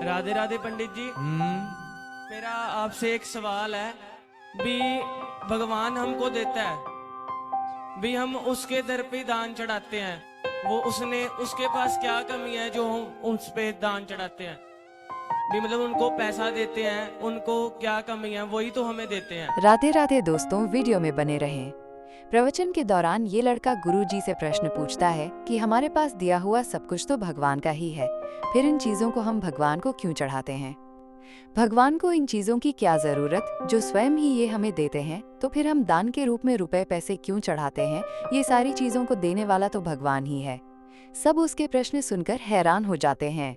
राधे राधे पंडित जी। मेरा आपसे एक सवाल है भी। भगवान हमको देता है भी, हम उसके दर पे दान चढ़ाते हैं। वो उसके पास क्या कमी है जो हम उस पे दान चढ़ाते हैं भी? मतलब उनको पैसा देते हैं, उनको क्या कमी है, वही तो हमें देते हैं। राधे राधे दोस्तों, वीडियो में बने रहें। प्रवचन के दौरान ये लड़का गुरुजी से प्रश्न पूछता है कि हमारे पास दिया हुआ सब कुछ तो भगवान का ही है, फिर इन चीजों को हम भगवान को क्यों चढ़ाते हैं? भगवान को इन चीजों की क्या जरूरत, जो स्वयं ही ये हमें देते हैं? तो फिर हम दान के रूप में रुपए पैसे क्यों चढ़ाते हैं? ये सारी चीजों को देने वाला तो भगवान ही है। सब उसके प्रश्न सुनकर हैरान हो जाते हैं।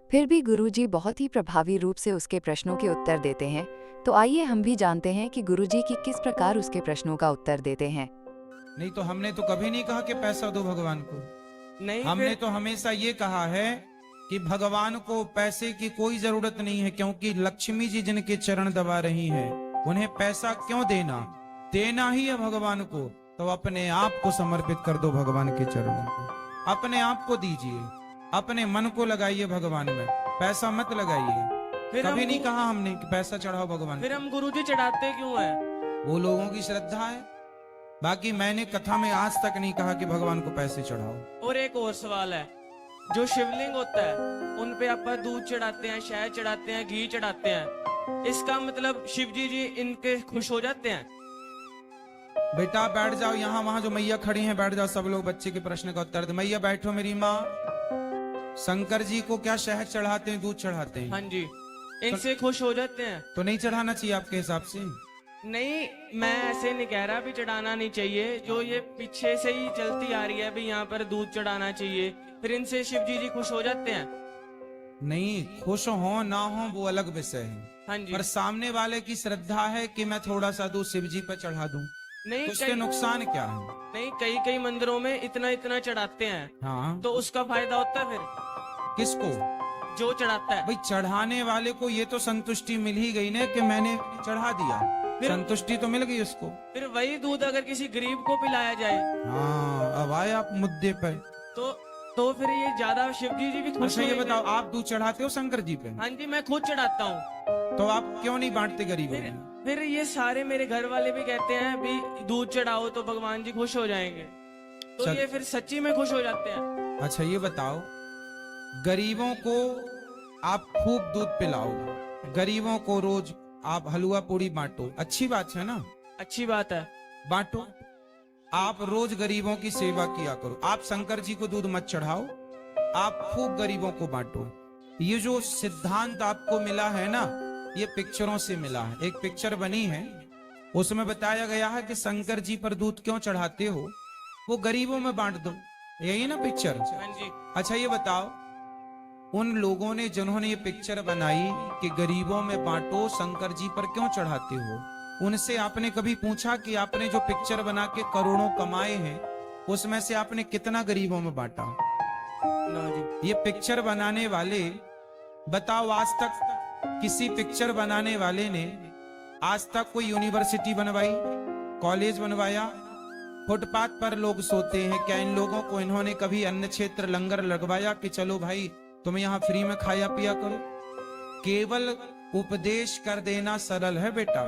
फिर भी गुरुजी बहुत ही प्रभावी रूप से उसके प्रश्नों के उत्तर देते हैं। तो आइए हम भी जानते हैं कि गुरुजी की किस प्रकार उसके प्रश्नों का उत्तर देते हैं। नहीं तो हमने तो कभी नहीं कहा कि पैसा दो भगवान को। नहीं, हमने तो हमेशा ये कहा है कि भगवान को पैसे की कोई जरूरत नहीं है, क्योंकि लक्ष्मी जी जिनके चरण दबा रही हैं, उन्हें पैसा क्यों देना? देना ही है भगवान को, तो अपने आप को समर्पित कर दो भगवान के चरणों को। अपने आप को दीजिए, अपने मन को लगाइए भगवान में, पैसा मत लगाइए। कभी नहीं कहा हमने कि पैसा चढ़ाओ भगवान। फिर हम गुरुजी चढ़ाते क्यों है? वो लोगों की श्रद्धा है। बाकी मैंने कथा में आज तक नहीं कहा कि भगवान को पैसे चढ़ाओ। और एक और सवाल है, जो शिवलिंग होता है उन पे आप दूध चढ़ाते हैं, शहद चढ़ाते हैं, घी चढ़ाते हैं, इसका मतलब शिव जी इनके खुश हो जाते हैं? बेटा बैठ जाओ, यहाँ वहां जो मैया खड़ी हैं बैठ जाओ। सब लोग बच्चे के प्रश्न का उत्तर दे। मैया बैठो मेरी माँ। शंकर जी को क्या शहद चढ़ाते हैं, दूध चढ़ाते हैं? हाँ जी, इनसे खुश हो जाते हैं। तो नहीं चढ़ाना चाहिए आपके हिसाब से? नहीं, मैं ऐसे नहीं कह रहा भी चढ़ाना नहीं चाहिए। जो ये पीछे से ही चलती आ रही है भी यहाँ पर दूध चढ़ाना चाहिए, फिर इनसे शिव जी खुश हो जाते हैं। नहीं, खुश हो ना हो वो अलग विषय है। हाँ जी। पर सामने वाले की श्रद्धा है कि मैं थोड़ा सा दूध शिव जी पर चढ़ा दूं, नहीं, तो उसके नुकसान क्या है? नहीं, कई कई मंदिरों में इतना इतना चढ़ाते हैं। हाँ, तो उसका फायदा होता है फिर किसको? जो चढ़ाता है। भाई चढ़ाने वाले को ये तो संतुष्टि मिल ही गई ना कि मैंने चढ़ा दिया, संतुष्टि तो मिल गई उसको। फिर वही दूध अगर किसी गरीब को पिलाया जाए, हाँ, अब आए आप मुद्दे पर। तो फिर ये ज्यादा शिव जी भी खुश अच्छा ये होंगे। बताओ, आप दूध चढ़ाते हो शंकर जी पे? हाँ जी, मैं खुद चढ़ाता हूँ। तो आप क्यों नहीं बांटते गरीबों में? फिर ये सारे मेरे घर वाले भी कहते हैं भी दूध चढ़ाओ तो भगवान जी खुश हो जाएंगे, तो ये फिर सच्ची में खुश हो जाते हैं। अच्छा ये बताओ, गरीबों को आप खूब दूध पिलाओ, गरीबों को रोज आप हलवा पूड़ी बांटो, अच्छी बात है ना? अच्छी बात है, बांटो। आप रोज गरीबों की सेवा किया करो। आप शंकर जी को दूध मत चढ़ाओ, आप खूब गरीबों को बांटो। ये जो सिद्धांत आपको मिला है ना, ये पिक्चरों से मिला है। एक पिक्चर बनी है, उसमें बताया गया है कि शंकर जी पर दूध क्यों चढ़ाते हो, वो गरीबों में बांट दो। यही ना पिक्चर? हाँ जी। अच्छा ये बताओ, उन लोगों ने जिन्होंने ये पिक्चर बनाई कि गरीबों में बांटो, शंकर जी पर क्यों चढ़ाते हो, उनसे आपने कभी पूछा कि आपने जो पिक्चर बना के करोड़ों कमाए हैं, उसमें से आपने कितना गरीबों में बांटा? ना जी। ये पिक्चर बनाने वाले, बताओ आज तक किसी पिक्चर बनाने वाले ने आज तक कोई यूनिवर्सिटी बनवाई, कॉलेज बनवाया? फुटपाथ पर लोग सोते हैं, क्या इन लोगों को इन्होंने कभी अन्न क्षेत्र लंगर लगवाया कि चलो भाई तुम यहाँ फ्री में खाया पिया करो? केवल उपदेश कर देना सरल है बेटा,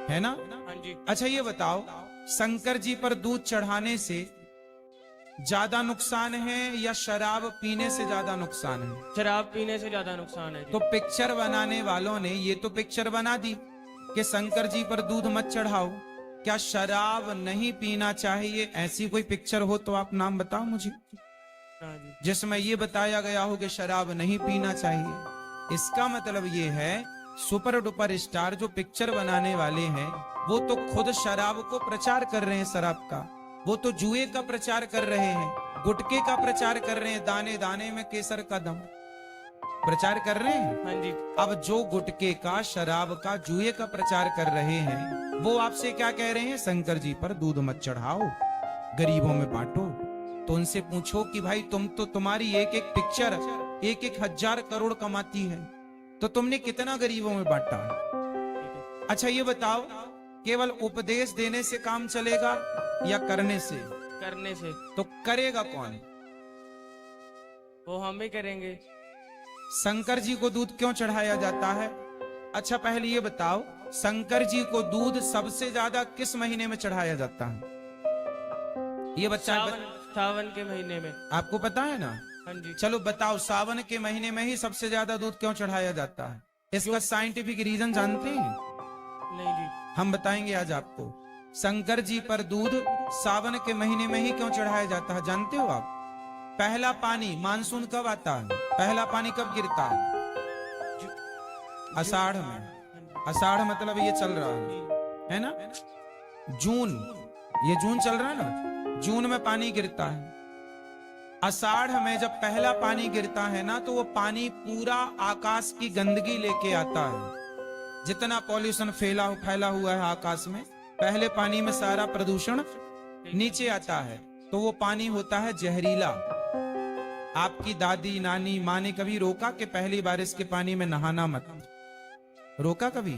है ना? हाँ जी। अच्छा ये बताओ, शंकर जी पर दूध चढ़ाने से ज्यादा नुकसान है या शराब पीने से ज्यादा नुकसान है? शराब पीने से ज्यादा नुकसान है जी। तो पिक्चर बनाने वालों ने ये तो पिक्चर बना दी कि शंकर जी पर दूध मत चढ़ाओ। क्या शराब नहीं पीना चाहिए? ऐसी कोई पिक्चर हो तो आप नाम बताओ मुझे, जिसमें ये बताया गया हो कि शराब नहीं पीना चाहिए। इसका मतलब ये है, सुपर डुपर स्टार जो पिक्चर बनाने वाले हैं, वो तो खुद शराब को प्रचार कर रहे हैं, शराब का। वो तो जुए का प्रचार कर रहे हैं, गुटखे का प्रचार कर रहे हैं, दाने दाने में केसर का दम प्रचार कर रहे हैं। हाँ जी। अब जो गुटखे का, शराब का, जुए का प्रचार कर रहे हैं, वो आपसे क्या कह रहे हैं? शंकर जी पर दूध मत चढ़ाओ, गरीबों में बांटो। तो उनसे पूछो कि भाई तुम्हारी एक एक पिक्चर 1-1 हजार करोड़ कमाती है, तो तुमने कितना गरीबों में बांटा? अच्छा ये बताओ, केवल उपदेश देने से काम चलेगा या करने से? करने से। तो करेगा कौन? वो हम ही करेंगे। शंकर जी को दूध क्यों चढ़ाया जाता है? अच्छा पहले ये बताओ, शंकर जी को दूध सबसे ज्यादा किस महीने में चढ़ाया जाता है? ये बच्चा सावन के महीने में। आपको पता है ना? हाँ जी। चलो बताओ, सावन के महीने में ही सबसे ज्यादा दूध क्यों चढ़ाया जाता है? इसका साइंटिफिक रीजन जानते हैं? नहीं जी। हम बताएंगे आज आपको। शंकर जी पर दूध सावन के महीने में ही क्यों चढ़ाया जाता है, जानते हो आप? पहला पानी मानसून कब आता है? पहला पानी कब गिरता है? आषाढ़ में। आषाढ़ मतलब ये चल रहा है ना? जून, ये जून चल रहा है ना? जून में पानी गिरता है। आषाढ़ में जब पहला पानी गिरता है ना, तो वो पानी पूरा आकाश की गंदगी लेके आता है। जितना पॉल्यूशन फैला हुआ है आकाश में, पहले पानी में सारा प्रदूषण नीचे आता है, तो वो पानी होता है जहरीला। आपकी दादी नानी माँ ने कभी रोका कि पहली बारिश के पानी में नहाना मत? रोका कभी?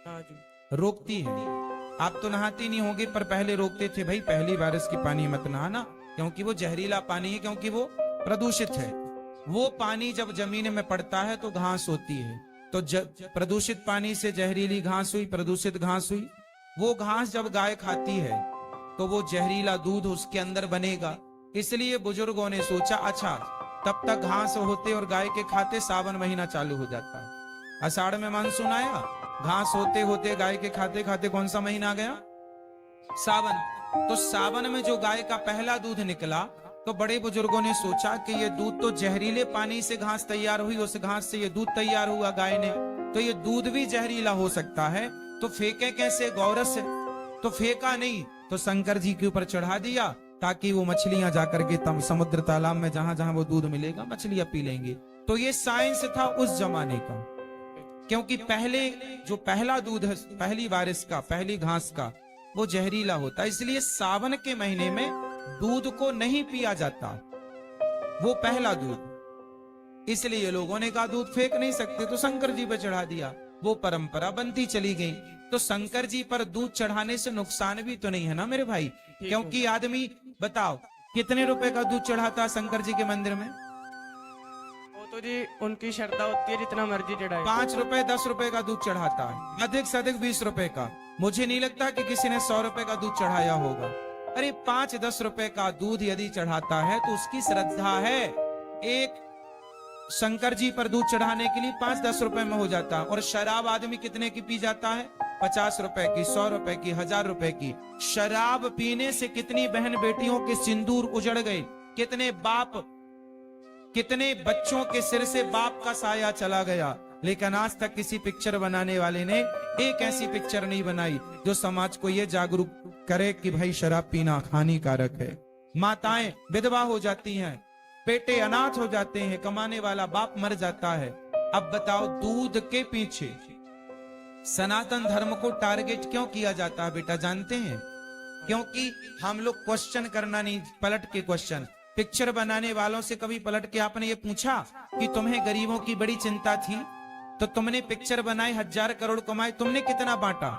हाँ जी। रोकती है। आप तो नहाती नहीं होगी, पर पहले रोकते थे, भाई पहली बारिश के पानी मत नहाना, क्योंकि वो जहरीला पानी है, क्योंकि वो प्रदूषित है। वो पानी जब जमीन में पड़ता है तो घास होती है, तो प्रदूषित पानी से जहरीली घास हुई, प्रदूषित घास हुई। वो घास जब गाय खाती है तो वो जहरीला दूध उसके अंदर बनेगा। इसलिए बुजुर्गों ने सोचा, अच्छा तब तक घास होते और गाय के खाते सावन महीना चालू हो जाता है। आषाढ़ में मानसून आया, घास होते होते गाय के खाते खाते कौन सा महीना आ गया? सावन। तो सावन में जो गाय का पहला दूध निकला, तो बड़े बुजुर्गों ने सोचा कि ये दूध तो जहरीले पानी से घास तैयार हुई, उस घास से ये दूध तैयार हुआ गाय ने, तो ये दूध भी जहरीला हो सकता है, तो फेंके कैसे? गौरस है। तो फेंका नहीं, तो शंकर जी के ऊपर चढ़ा दिया, ताकि वो मछलियां जाकर के समुद्र तालाब में जहां जहां वो दूध मिलेगा मछलियां पी लेंगे। तो ये साइंस था उस जमाने का, क्योंकि पहले जो पहला दूध है, पहली बारिश का, पहली घास का, वो जहरीला होता है। इसलिए सावन के महीने में दूध को नहीं पिया जाता, वो पहला दूध। इसलिए लोगों ने कहा दूध फेंक नहीं सकते, तो शंकर जी पर चढ़ा दिया। वो परंपरा बनती चली गई। तो शंकर जी पर दूध चढ़ाने से नुकसान भी तो नहीं है ना मेरे भाई? क्योंकि आदमी, बताओ कितने रुपए का दूध चढ़ाता शंकर जी के मंदिर में? वो तो जी उनकी श्रद्धा होती है, जितना मर्जी चढ़ाए। 5 रुपए 10 रुपए का दूध चढ़ाता है, अधिक से अधिक 20 रुपए का। मुझे नहीं लगता कि किसी ने 100 रुपए का दूध चढ़ाया होगा। अरे 5-10 रुपए का दूध यदि चढ़ाता है तो उसकी श्रद्धा है। एक शंकर जी पर दूध चढ़ाने के लिए 5-10 रुपए में हो जाता है। और शराब आदमी कितने की पी जाता है? 50 रुपए की, 100 रुपए की, 1000 रुपए की। शराब पीने से कितनी बहन बेटियों के सिंदूर उजड़ गए, कितने बाप, कितने बच्चों के सिर से बाप का साया चला गया। लेकिन आज तक किसी पिक्चर बनाने वाले ने एक ऐसी पिक्चर नहीं बनाई जो समाज को यह जागरूक करे कि भाई शराब पीना हानिकारक है। माताएं विधवा हो जाती हैं, बेटे अनाथ हो जाते हैं, कमाने वाला बाप मर जाता है। अब बताओ दूध के पीछे सनातन धर्म को टारगेट क्यों किया जाता है बेटा, जानते हैं? क्योंकि हम लोग क्वेश्चन करना नहीं, पलट के क्वेश्चन। पिक्चर बनाने वालों से कभी पलट के आपने ये पूछा कि तुम्हें गरीबों की बड़ी चिंता थी, तो तुमने पिक्चर बनाई, 1000 करोड़ कमाए, तुमने कितना बांटा?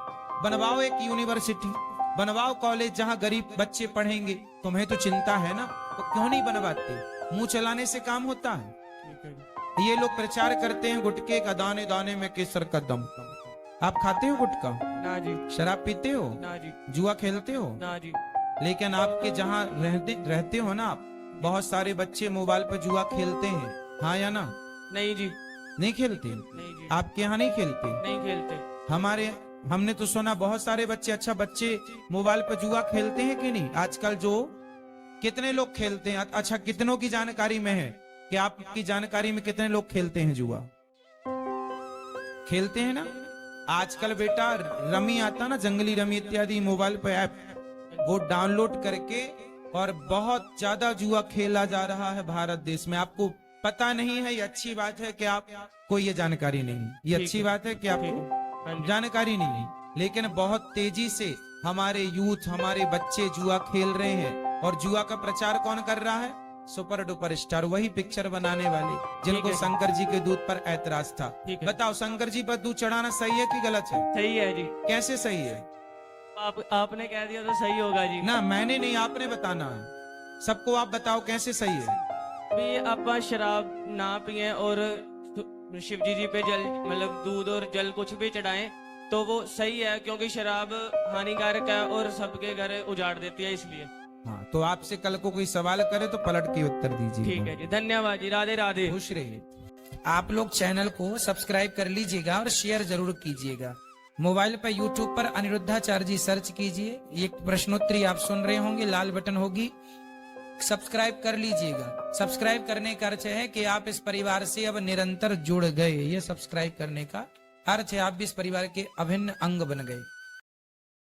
बनवाओ एक यूनिवर्सिटी, बनवाओ कॉलेज जहां गरीब बच्चे पढ़ेंगे। तुम्हें तो चिंता है ना, तो क्यों नहीं बनवाते? मुंह चलाने से काम होता है। ये लोग प्रचार करते हैं गुटखे का, दाने दाने में केसर का दम। आप खाते हो गुटखा? ना जी। शराब पीते हो? ना जी। जुआ खेलते हो? ना जी। लेकिन आपके जहाँ रहते हो ना आप, बहुत सारे बच्चे मोबाइल पर जुआ खेलते हैं, हाँ या ना? नहीं जी। नहीं खेलते? नहीं जी। आपके यहाँ नहीं खेलते? नहीं खेलते। हमने तो सुना बहुत सारे बच्चे, अच्छा बच्चे मोबाइल पर जुआ खेलते हैं कि नहीं आजकल? जो कितने लोग खेलते हैं? अच्छा कितनों की जानकारी में है कि आपकी जानकारी में कितने लोग खेलते हैं जुआ? खेलते हैं ना? आजकल बेटा रमी आता ना, जंगली रमी इत्यादि मोबाइल पे ऐप, वो डाउनलोड करके और बहुत ज्यादा जुआ खेला जा रहा है भारत देश में। आपको पता नहीं है, ये अच्छी बात है कि आपको ये जानकारी नहीं, ये अच्छी बात है कि आपको जानकारी नहीं है। लेकिन बहुत तेजी से हमारे यूथ, हमारे बच्चे जुआ खेल रहे हैं। और जुआ का प्रचार कौन कर रहा है? सुपर डुपर स्टार, वही पिक्चर बनाने वाले जिनको शंकर जी के दूध पर ऐतराज था। बताओ शंकर जी पर दूध चढ़ाना सही है कि गलत है? सही है जी। कैसे सही है? आपने कह दिया तो सही होगा जी। ना मैंने नहीं, आपने बताना है। सबको आप बताओ कैसे सही है? भी आप शराब ना पिए और शिव जी पे जल मतलब दूध और जल कुछ भी चढ़ाएं तो वो सही है, क्योंकि शराब हानिकारक है और सबके घर उजाड़ देती है, इसलिए। हाँ, तो आपसे कल को कोई सवाल करे तो पलट के उत्तर दीजिए। ठीक है जी, धन्यवाद जी, राधे राधे। खुश रहिए। आप लोग चैनल को सब्सक्राइब कर लीजिएगा और शेयर जरूर कीजिएगा। मोबाइल पर यूट्यूब पर अनिरुद्धाचार्य जी सर्च कीजिए, एक प्रश्नोत्तरी आप सुन रहे होंगे, लाल बटन होगी, सब्सक्राइब कर लीजिएगा। सब्सक्राइब करने का अर्थ है कि आप इस परिवार से अब निरंतर जुड़ गए। ये सब्सक्राइब करने का अर्थ है आप भी इस परिवार के अभिन्न अंग बन गए।